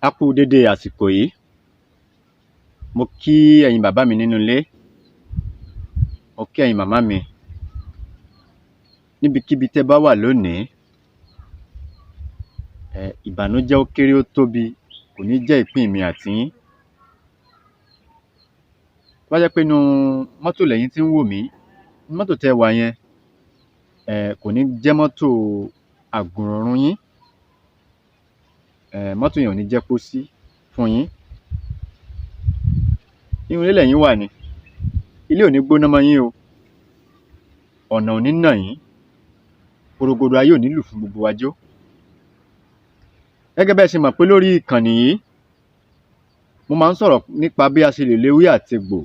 A kú dédé àsìkò yìí. Mo kí ẹ̀yin bàbá mi nínú ilé. Mo kí ẹ̀yin màmá mi. Níbikíbi tẹ́ bá wà lónìí, ìbànújẹ́ ó kéré ó tóbi kò ní jẹ́ ìpín mi àti yín. Tó bá jẹ́ pé inú mọ́tò lẹ́yìn tí ń wò mí, mọ́tò tẹ́ wà yẹn kò ní jẹ́ mọ́tò àgùnrọ̀rùn yín. Mọ́tò yẹn ò ní jẹ́ pósí fún yín. Inú ilé lẹ́yìn wà ní. Ilé ò ní gbóná mọ́ yín o. Ọ̀nà ò ní nà yín. Porogodo ayé ò ní lù fún gbogbo wa jó. Gẹ́gẹ́ bẹ́ẹ̀ ṣe mọ̀ pé lórí ìkànnì yìí, mo máa ń sọ̀rọ̀ nípa bí a ṣe lè lo ewé àti egbò.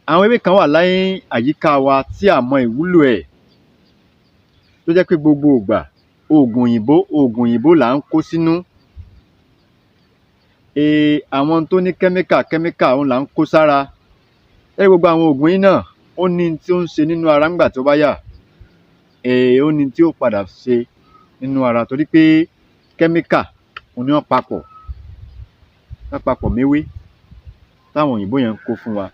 Àwọn ewé kan wà láyé àyíká wa tí a mọ ìwúlò ẹ̀. Tó jẹ́ pé gbogbo ìgbà oògùn òyìnbó là ń kó sínú. Àwọn tó ní kẹ́míkà òun là ń kó sára. Gbogbo àwọn oògùn yìí náà ó ní tí ó ń ṣe nínú ara nígbà tó bá yá. Ó ní tí ó padà ṣe nínú ara torí pé kẹ́míkà òun ni wọ́n papọ̀ méwé táwọn òyìnbó yẹn ń kó fún wa.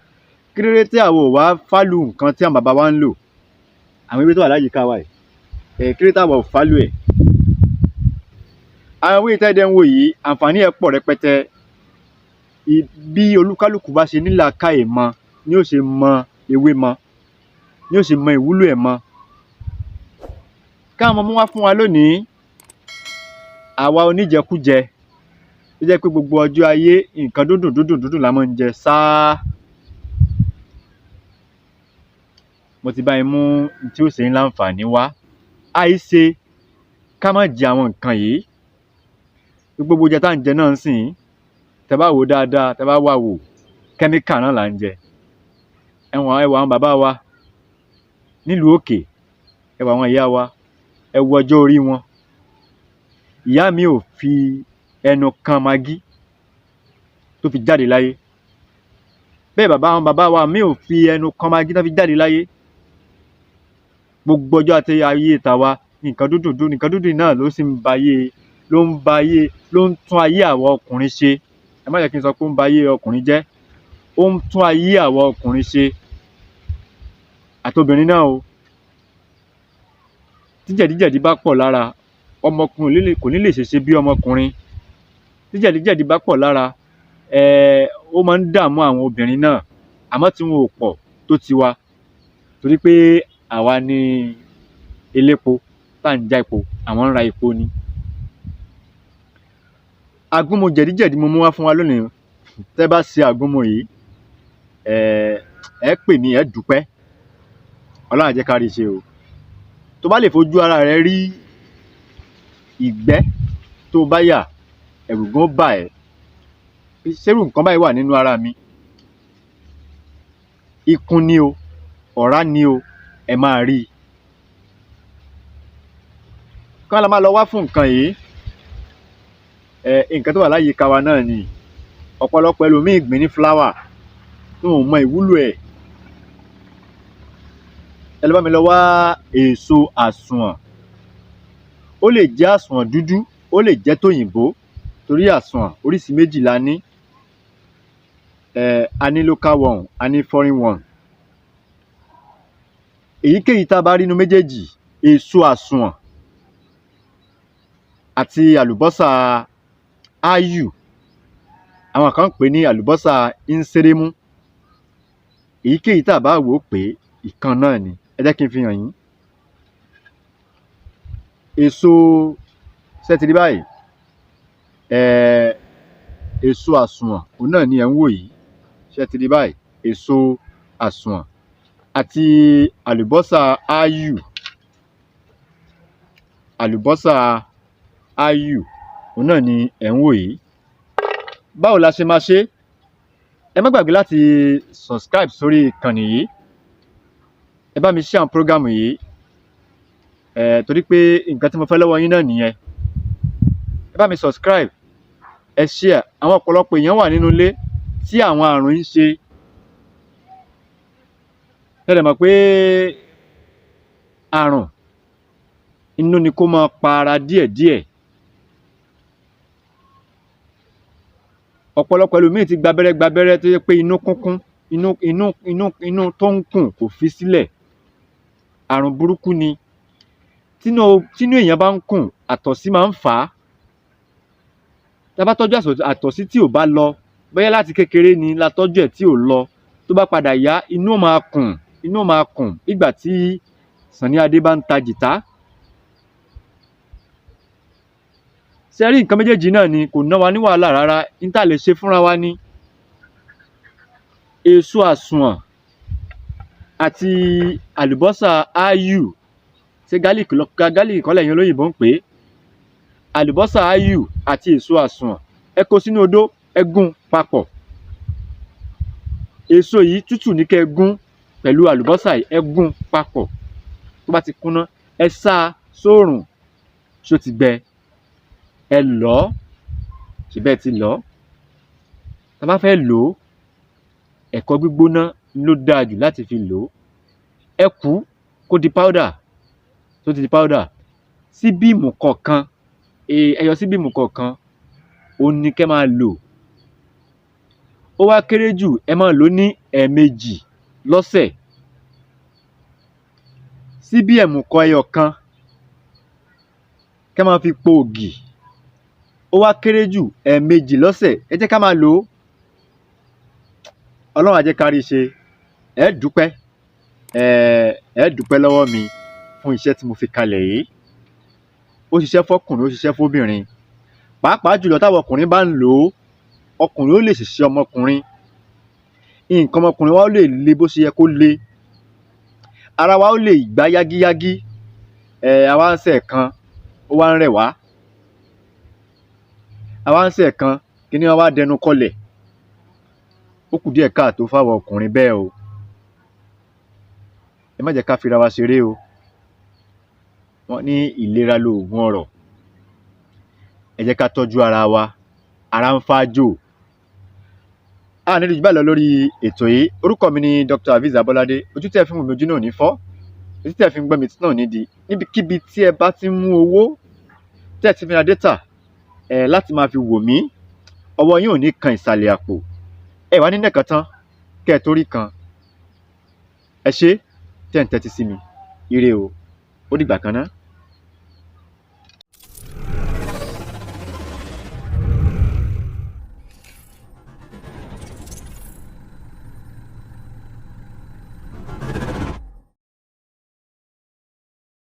Kí ló dé tí àwọn ò wá fálù nǹkan tí àwọn bàbá wa ń lò? Àwọn ewé tó wà láyìíká wa yìí, kí ló dé táwọn ò fálù ẹ̀? Àwọn ewé tẹ́dẹ̀ ń wò yìí, àǹfààní ẹ̀ pọ̀ rẹpẹtẹ. Bí olúkálùkù bá ṣe ní làákàyè mọ ni ó ṣe mọ ewé mọ, ni ó ṣe mọ ìwúlò ẹ̀ mọ. Káwọn ọmọ mú wá fún wa lónìí, àwa oníjẹkújẹ tó jẹ́ pé gbogbo ọjọ́ ayé nǹkan dúndùn la máa ń jẹ sáá. Mo ti bá yín mú tí ó ṣe ń láǹfààní wá. Àìṣe ká má jẹ àwọn nǹkan yìí. Gbogbo oúnjẹ tá à ń jẹ náà ń sìn, tẹ́ bá wò dáadáa, tẹ́ bá wà wò, kẹ́míkà náà là ń jẹ. Ẹ wò àwọn bàbá wa nílùú òkè, ẹ wò àwọn ìyá wa, ẹ wo ọjọ́ orí wọn. Ìyá mi ò fi ẹnu kan magí tó fi jáde láyé. Bẹ́ẹ̀ àwọn bàbá wa mi ò fi ẹnu kan magí tó fi jáde láyé. Gbogbo ọjọ́ àti ayé tàwa nǹkan dúndùn náà ló sì ń tún ayé àwa ọkùnrin ṣe. Ẹ má jẹ́ kí n sọ pé ó ń ba ayé ọkùnrin jẹ́. Ó ń tún ayé àwa ọkùnrin ṣe. Àtobìnrin náà o. Tí jẹ̀díjẹ̀dí bá pọ̀ lára, ọmọkùnrin kò ní lè ṣe bí ọmọkùnrin. Tí jẹ̀díjẹ̀dí bá pọ̀ lára, ó máa ń dààmú àwọn obìnrin náà, àmọ́ tí wọn ò pọ̀ tó tiwa torí pé àwa ni elépo tá à ń já epo, àwọn ń ra epo ni. Agúnmu jẹ̀díjẹ̀dí mo mú wá fún wa lónìí. Tẹ́ bá ṣe agúnmu yìí, ẹ pè mí, ẹ dúpẹ́. Ọlọ́run á jẹ́ ká rí ṣe o. Tó bá lè fojú ara rẹ rí ìgbẹ́ tó bá yà, ẹ̀rù gan bà ẹ́. Ṣérù nǹkan báyìí wà nínú ara mi? Ikun ni o, ọ̀rá ni o, ẹ máa rí i. Kán la máa lọ wá fún nǹkan yìí. Nǹkan tó wà láyìíká wa náà ni. Ọ̀pọ̀lọpọ̀ ẹlòmíì gbìn ní fúláwà tí wọn ò mọ ìwúlò ẹ̀. Ẹ lọ bá mi lọ wá èso àsùnwọ̀n. Ó lè jẹ́ àsùnwọ̀n dúdú, ó lè jẹ́ tòyìnbó torí àsùnwọ̀n oríṣi méjì la ní. A ní local one, a ní foreign one. Èyíkéyìí tá a bá rí inú méjèèjì, èso àsùnwọ̀n àti àlùbọ́sà áyù, àwọn kan pè ní àlùbọ́sà ńsérémú. Èyíkéyìí tá a bá wò ó pé ìkan náà ni. Ẹ jẹ́ kí n fi hàn yín. Èso ṣé ti rí báyìí? Èso àsùnwọ̀n òun náà ni ẹ̀ ń wò yìí. Ṣé ti rí báyìí? Èso àsùnwọ̀n àti àlùbọ́sà áyù. Àlùbọ́sà áyù òun náà ni ẹ̀ ń wò yìí. Báwo la ṣe máa ṣe? Ẹ má gbàgbé láti subscribe sórí ìkànnì yìí. Ẹ bá mi share program yìí. Torí pé nǹkan tí mo fẹ́ lọ́wọ́ yín náà nìyẹn. Ẹ bá mi subscribe, ẹ share. Àwọn ọ̀pọ̀lọpọ̀ èèyàn wà nínú ilé tí àwọn àrùn ń ṣe. Ẹ dẹ̀ mọ̀ pé àrùn inú ni kó máa pa ara díẹ̀díẹ̀. ọ̀pọ̀lọpọ̀ ẹlòmíì ti gbabẹ́rẹ́ tó yẹ pé Inukunkun inú tó ń kùn kò fi sílẹ̀. Àrùn burúkú ni. Tínú èèyàn bá ń kùn, àtọ̀sí máa ń fà á. Tá a bá tọ́jú àtọ̀sí tí ò bá lọ, bóyá láti kékeré ni la tọ́jú ẹ̀ tí ò lọ, tó bá padà yá, inú ó máa kùn nígbà tí Sànní Adé bá ń ta jìtá. Ṣé ẹ rí nǹkan méjèèjì náà ni kò ná wa ní wàhálà rárá, ní tá a lè ṣe fúnra wa ni. Èso àsùnwọ̀n àti àlùbọ́sà áyù, ṣé gálíìkì kọ́ lẹ̀yin olóyìnbó ń pè é? Àlùbọ́sà áyù àti èso àsùnwọ̀n, ẹ kó sínú odó, ẹ gún papọ̀. Èso yìí tútù ní kẹ́ ẹ gún pẹ̀lú àlùbọ́sà yìí, ẹ gún papọ̀. Tó bá ti kúnná, ẹ sá sóòrùn, ṣó ti gbẹ, ẹ lọ̀ ọ́, ṣe bẹ́ẹ̀ ti lọ̀ ọ́. Tá a bá fẹ́ lò ó, ẹ̀kọ gbígbóná ló dáa jù láti fi lò ó. Ẹ kú kó di powder, tó ti di powder. Síbíìmù kọ̀ọ̀kan, ẹyọ síbíìmù kọ̀ọ̀kan, òun ni kẹ́ máa lò. Ó wá kéré jù, ẹ máa lò ó ní ẹ̀ẹ̀mejì lọ́sẹ̀. Síbí ẹ̀mùkọ ẹyọ kan kẹ́ máa fi po ògì. Ó wá kéré jù ẹ̀ẹ̀mejì lọ́sẹ̀. Ẹ jẹ́ ká máa lò ó. Ọlọ́run á jẹ́ ká rí i ṣe. Ẹ dúpẹ́ lọ́wọ́ mi fún iṣẹ́ tí mo fi kalẹ̀ yìí. Ó ṣiṣẹ́ fọ́kùnrin, ó ṣiṣẹ́ fóbìnrin. Pàápàá jùlọ táwọn ọkùnrin bá ń lò ó, ọkùnrin ó lè ṣiṣẹ́ ọmọkùnrin. Nǹkan ọmọkùnrin wa ó lè le bó ṣe yẹ kó le. Ara wa ó lè gbá yágíyágí. Àwa ń ṣe ẹ̀kan, ó wá ń rẹ̀ wá. Àwa ń ṣe ẹ̀kan, kíní wa wá dẹnu kọlẹ̀. Ó kù díẹ̀ káàtó fáwọn ọkùnrin bẹ́ẹ̀ o. Ẹ má jẹ́ ká fira wa ṣeré o. Wọ́n ní ìlera lóògùn ọrọ̀. Ẹ jẹ́ ká tọ́jú ara wa. Ara ń fájò. A ní jù báyìí lọ lórí ètò yìí. Orúkọ mi ni Dr. Hafiz Abolade. Ojú tí ẹ fi ń wò mí, ojú náà ò ní fọ́. Etí tí ẹ fi ń gbọ́ mi, etí náà ò ní di. Níbikíbi tí ẹ bá ti ń mú owó, tí ẹ ti fi ra data, láti máa fi wò mí, ọwọ́ yín ò ní kan ìsàlẹ̀ àpò. Ẹ wá ní nẹ̀kan tán kẹ́ ẹ torí kan. Ẹ ṣé tẹ́ ń tẹ́tí sí mi. Ire o. Ó dìgbà kan náà.